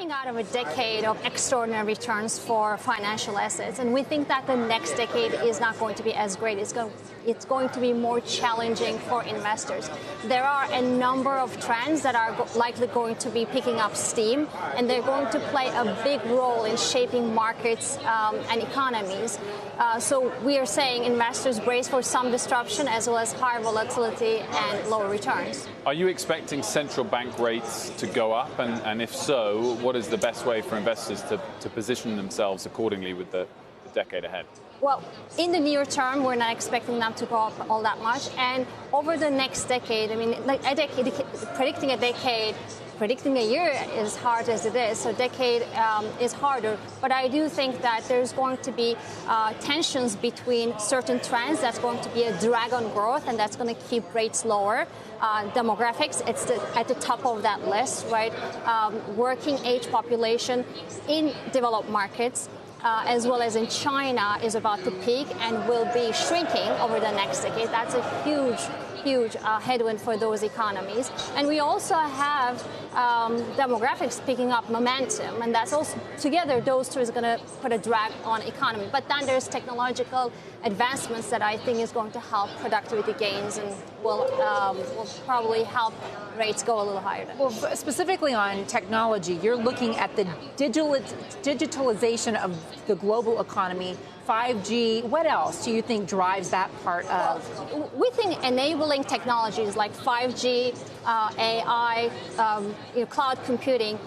coming out of a decade of extraordinary returns for financial assets, and we think that the next decade is not going to be as great. It's going to be more challenging for investors. There are a number of trends that are likely going to be picking up steam, and they're going to play a big role in shaping markets and economies. So we are saying investors brace for some disruption as well as higher volatility and lower returns. Are you expecting central bank rates to go up? And if so, what is the best way for investors to position themselves accordingly with the decade ahead? Well, in the near term, we're not expecting them to go up all that much. And over the next decade, I mean, like predicting a decade, predicting a year is hard as it is, so decade is harder. But I do think that there's going to be tensions between certain trends that's going to be a drag on growth, and that's going to keep rates lower. Demographics, it's at the top of that list, right? Working age population in developed markets, as well as in China, is about to peak and will be shrinking over the next decade. That's a huge headwind for those economies. And we also have demographics picking up momentum, and that's also, together, those two is going to put a drag on economy. But then there's technological advancements that I think is going to help productivity gains and will probably help rates go a little higher. Well, specifically on technology, you're looking at the digitalization of the global economy, 5G. What else do you think drives that part of? Well, we think enabling technologies like 5G, AI, cloud computing,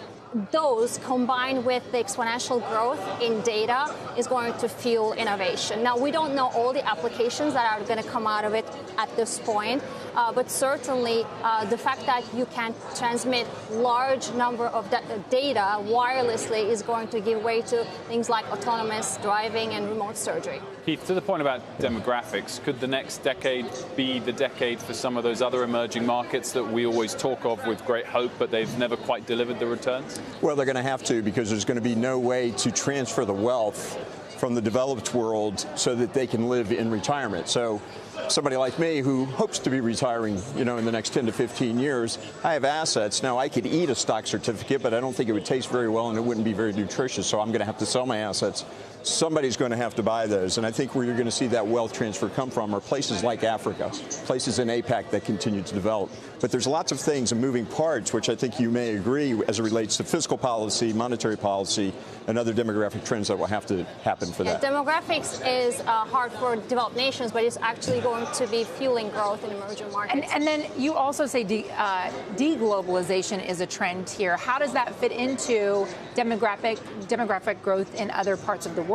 those combined with the exponential growth in data is going to fuel innovation. Now, we don't know all the applications that are going to come out of it at this point, but certainly the fact that you can transmit large number of data wirelessly is going to give way to things like autonomous driving and remote surgery. Keith, to the point about demographics, could the next decade be the decade for some of those other emerging markets that we always talk of with great hope, but they've never quite delivered the returns? Well, they're going to have to, because there's going to be no way to transfer the wealth from the developed world so that they can live in retirement. So somebody like me who hopes to be retiring, in the next 10 to 15 years, I have assets. Now, I could eat a stock certificate, but I don't think it would taste very well and it wouldn't be very nutritious. So I'm going to have to sell my assets. Somebody's going to have to buy those. And I think where you're going to see that wealth transfer come from are places like Africa, places in APAC that continue to develop. But there's lots of things and moving parts, which I think you may agree as it relates to fiscal policy, monetary policy, and other demographic trends that will have to happen for that. Demographics is hard for developed nations, but it's actually going to be fueling growth in emerging markets. And then you also say deglobalization is a trend here. How does that fit into demographic growth in other parts of the world?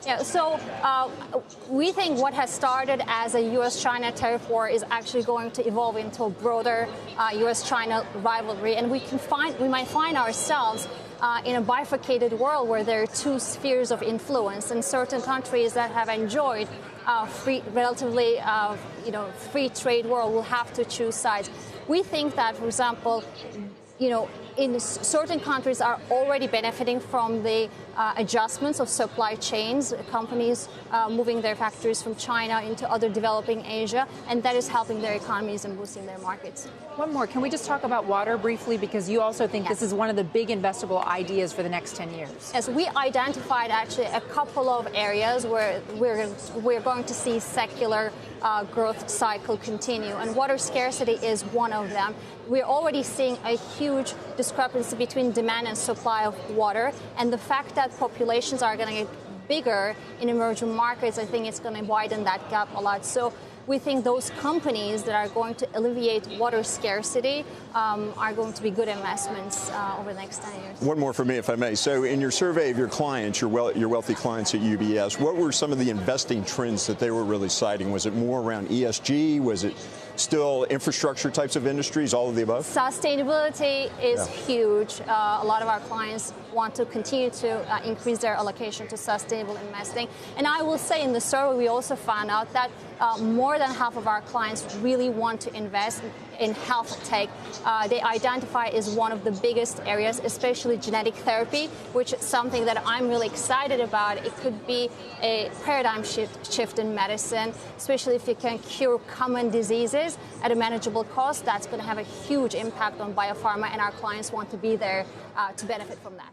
Yeah, so we think what has started as a U.S.-China tariff war is actually going to evolve into a broader U.S.-China rivalry, and we might find ourselves in a bifurcated world where there are two spheres of influence, and certain countries that have enjoyed relatively free trade world will have to choose sides. We think that, for example, in certain countries are already benefiting from the adjustments of supply chains, companies moving their factories from China into other developing Asia, and that is helping their economies and boosting their markets. One more. Can we just talk about water briefly? Because you also think this is one of the big investable ideas for the next 10 years. Yes, we identified actually a couple of areas where we're going to see secular growth cycle continue, and water scarcity is one of them. We're already seeing a huge discrepancy between demand and supply of water, and the fact that populations are going to get bigger in emerging markets, I think it's going to widen that gap a lot. So we think those companies that are going to alleviate water scarcity are going to be good investments over the next 10 years. One more for me, if I may. So in your survey of your clients, your wealthy clients at UBS, what were some of the investing trends that they were really citing? Was it more around ESG? Was it still infrastructure types of industries, all of the above? Sustainability is huge. A lot of our clients want to continue to increase their allocation to sustainable investing. And I will say in the survey, we also found out that more than half of our clients really want to invest in health tech. They identify as one of the biggest areas, especially genetic therapy, which is something that I'm really excited about. It could be a paradigm shift in medicine, especially if you can cure common diseases at a manageable cost. That's going to have a huge impact on biopharma, and our clients want to be there to benefit from that.